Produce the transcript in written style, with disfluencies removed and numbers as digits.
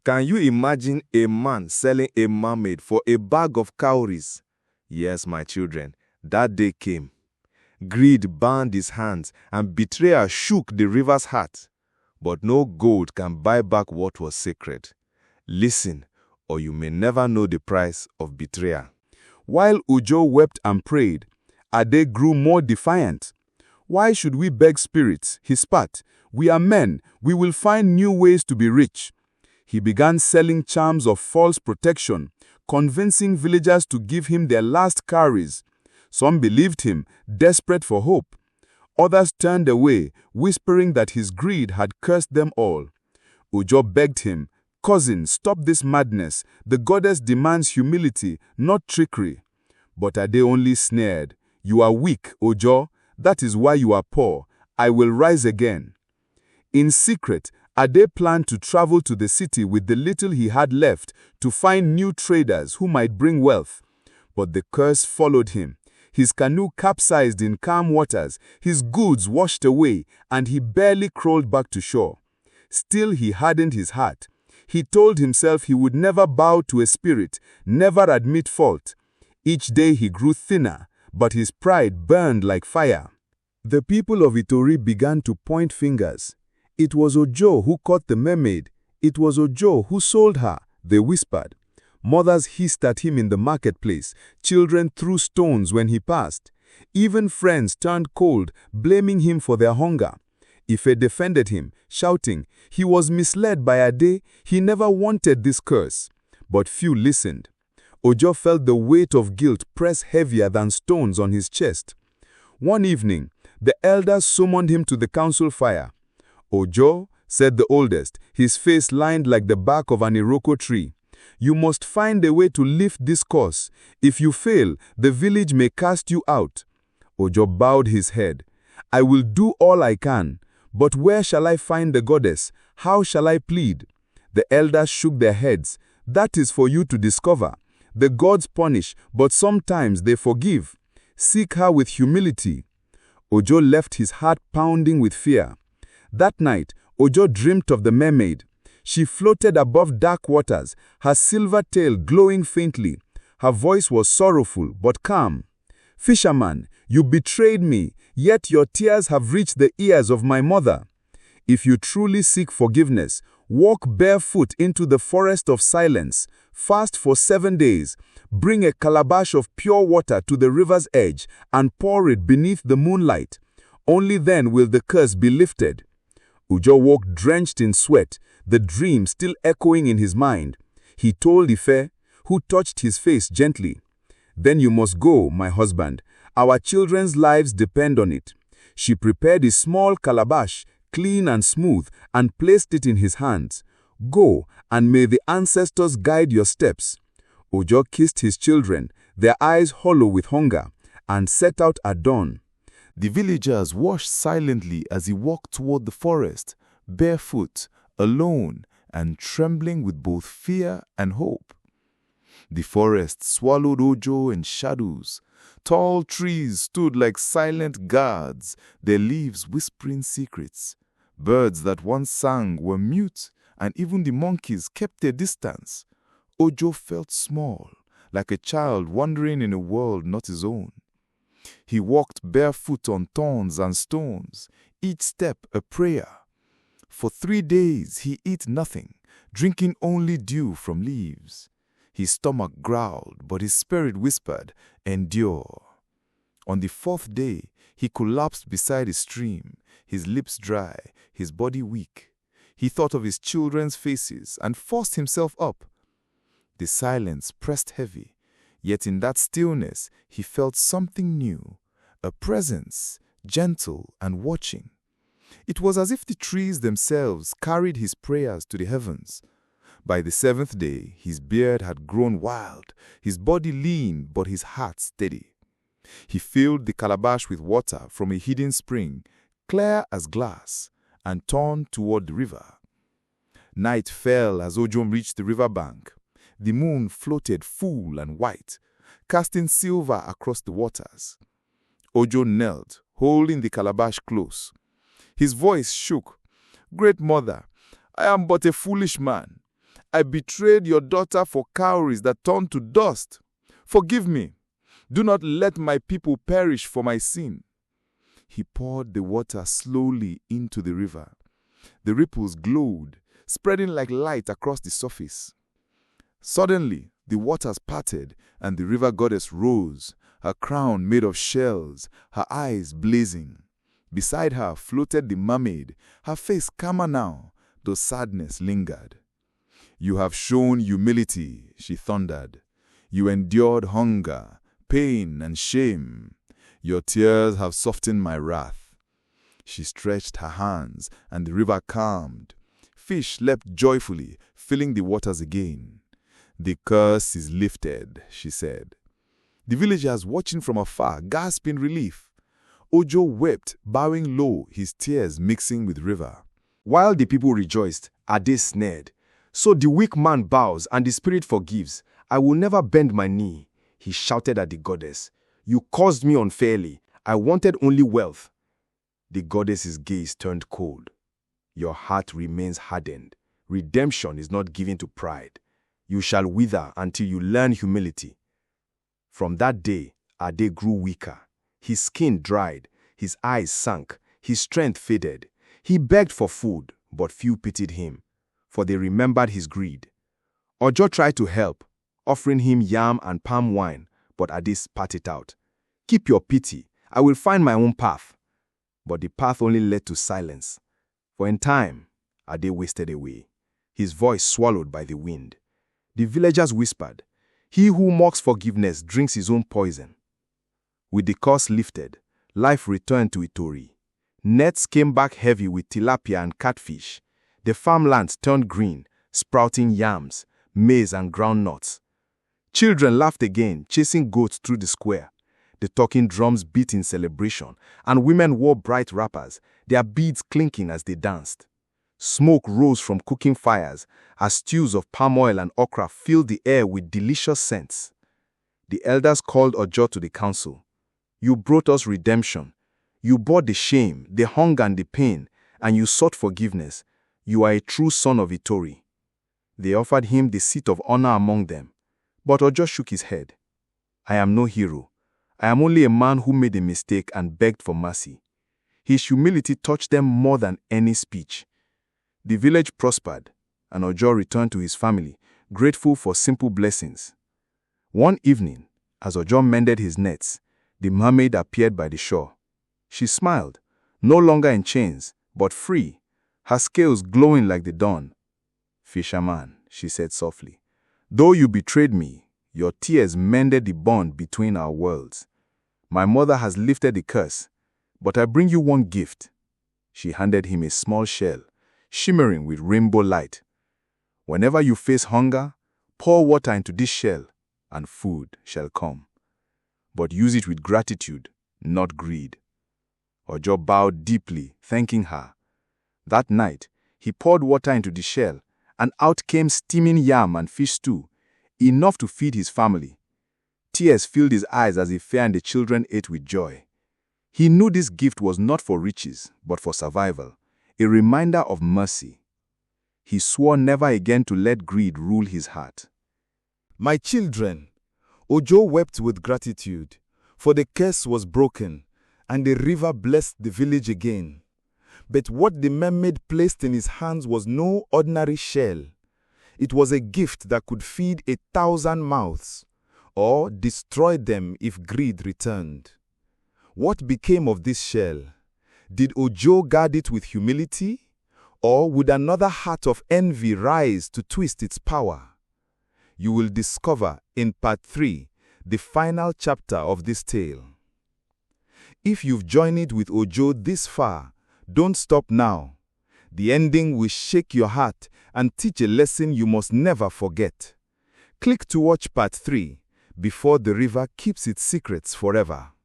Can you imagine a man selling a mermaid for a bag of cowries? Yes, my children, that day came. Greed bound his hands, and betrayal shook the river's heart. But no gold can buy back what was sacred. Listen, or you may never know the price of betrayal. While Ojo wept and prayed, Ade grew more defiant. Why should we beg spirits? He spat. We are men. We will find new ways to be rich. He began selling charms of false protection, convincing villagers to give him their last cowries. Some believed him, desperate for hope. Others turned away, whispering that his greed had cursed them all. Ojo begged him, "Cousin, stop this madness. The goddess demands humility, not trickery." But Ade only sneered. "You are weak, Ojo. That is why you are poor. I will rise again." In secret, Ade planned to travel to the city with the little he had left to find new traders who might bring wealth. But the curse followed him. His canoe capsized in calm waters, his goods washed away, and he barely crawled back to shore. Still, he hardened his heart. He told himself he would never bow to a spirit, never admit fault. Each day he grew thinner, but his pride burned like fire. The people of Itori began to point fingers. It was Ojo who caught the mermaid. It was Ojo who sold her, they whispered. Mothers hissed at him in the marketplace. Children threw stones when he passed. Even friends turned cold, blaming him for their hunger. Ife defended him, shouting, he was misled by Ade. He never wanted this curse. But few listened. Ojo felt the weight of guilt press heavier than stones on his chest. One evening, the elders summoned him to the council fire. "Ojo," said the oldest, his face lined like the bark of an iroko tree, "you must find a way to lift this curse. If you fail, the village may cast you out." Ojo bowed his head. "I will do all I can, but where shall I find the goddess? How shall I plead?" The elders shook their heads. "That is for you to discover. The gods punish, but sometimes they forgive. Seek her with humility." Ojo left his heart pounding with fear. That night, Ojo dreamt of the mermaid. She floated above dark waters, her silver tail glowing faintly. Her voice was sorrowful but calm. "Fisherman, you betrayed me, yet your tears have reached the ears of my mother. If you truly seek forgiveness, walk barefoot into the forest of silence, fast for 7 days, bring a calabash of pure water to the river's edge, and pour it beneath the moonlight. Only then will the curse be lifted." Ojo woke drenched in sweat, the dream still echoing in his mind. He told Ife, who touched his face gently, "Then you must go, my husband. Our children's lives depend on it." She prepared a small calabash, clean and smooth, and placed it in his hands. "Go, and may the ancestors guide your steps." Ojo kissed his children, their eyes hollow with hunger, and set out at dawn. The villagers watched silently as he walked toward the forest, barefoot, alone, and trembling with both fear and hope. The forest swallowed Ojo in shadows. Tall trees stood like silent guards, their leaves whispering secrets. Birds that once sang were mute, and even the monkeys kept their distance. Ojo felt small, like a child wandering in a world not his own. He walked barefoot on thorns and stones, each step a prayer. For 3 days he ate nothing, drinking only dew from leaves. His stomach growled, but his spirit whispered, "Endure." On the 4th day, he collapsed beside a stream, his lips dry, his body weak. He thought of his children's faces and forced himself up. The silence pressed heavy. Yet in that stillness, he felt something new, a presence, gentle and watching. It was as if the trees themselves carried his prayers to the heavens. By the 7th day, his beard had grown wild, his body lean, but his heart steady. He filled the calabash with water from a hidden spring, clear as glass, and turned toward the river. Night fell as Ojo reached the river bank. The moon floated full and white, casting silver across the waters. Ojo knelt, holding the calabash close. His voice shook. "Great mother, I am but a foolish man. I betrayed your daughter for cowries that turned to dust. Forgive me. Do not let my people perish for my sin." He poured the water slowly into the river. The ripples glowed, spreading like light across the surface. Suddenly, the waters parted, and the river goddess rose, her crown made of shells, her eyes blazing. Beside her floated the mermaid, her face calmer now, though sadness lingered. "You have shown humility," she thundered. "You endured hunger, pain, and shame. Your tears have softened my wrath." She stretched her hands, and the river calmed. Fish leapt joyfully, filling the waters again. "The curse is lifted," she said. The villagers watching from afar gasped in relief. Ojo wept, bowing low, his tears mixing with river. While the people rejoiced, Ade sneered. "So the weak man bows and the spirit forgives. I will never bend my knee." He shouted at the goddess. "You caused me unfairly. I wanted only wealth." The goddess's gaze turned cold. "Your heart remains hardened. Redemption is not given to pride. You shall wither until you learn humility." From that day, Ade grew weaker. His skin dried, his eyes sank, his strength faded. He begged for food, but few pitied him, for they remembered his greed. Ojo tried to help, offering him yam and palm wine, but Ade spat it out. "Keep your pity. I will find my own path." But the path only led to silence. For in time, Ade wasted away, his voice swallowed by the wind. The villagers whispered, "He who mocks forgiveness drinks his own poison." With the curse lifted, life returned to Itori. Nets came back heavy with tilapia and catfish. The farmlands turned green, sprouting yams, maize and groundnuts. Children laughed again, chasing goats through the square. The talking drums beat in celebration, and women wore bright wrappers, their beads clinking as they danced. Smoke rose from cooking fires as stews of palm oil and okra filled the air with delicious scents. The elders called Ojo to the council. "You brought us redemption. You bore the shame, the hunger and the pain, and you sought forgiveness. You are a true son of Itori." They offered him the seat of honor among them. But Ojo shook his head. "I am no hero. I am only a man who made a mistake and begged for mercy." His humility touched them more than any speech. The village prospered, and Ojo returned to his family, grateful for simple blessings. One evening, as Ojo mended his nets, the mermaid appeared by the shore. She smiled, no longer in chains, but free, her scales glowing like the dawn. "Fisherman," she said softly, "though you betrayed me, your tears mended the bond between our worlds. My mother has lifted the curse, but I bring you one gift." She handed him a small shell, shimmering with rainbow light. "Whenever you face hunger, pour water into this shell, and food shall come. But use it with gratitude, not greed." Ojo bowed deeply, thanking her. That night, he poured water into the shell, and out came steaming yam and fish stew, enough to feed his family. Tears filled his eyes as the fair and the children ate with joy. He knew this gift was not for riches, but for survival, a reminder of mercy. He swore never again to let greed rule his heart. "My children," Ojo wept with gratitude, for the curse was broken, and the river blessed the village again. But what the mermaid placed in his hands was no ordinary shell. It was a gift that could feed 1,000 mouths, or destroy them if greed returned. What became of this shell? Did Ojo guard it with humility, or would another heart of envy rise to twist its power? You will discover in part 3, the final chapter of this tale. If you've journeyed with Ojo this far, don't stop now. The ending will shake your heart and teach a lesson you must never forget. Click to watch part 3 before the river keeps its secrets forever.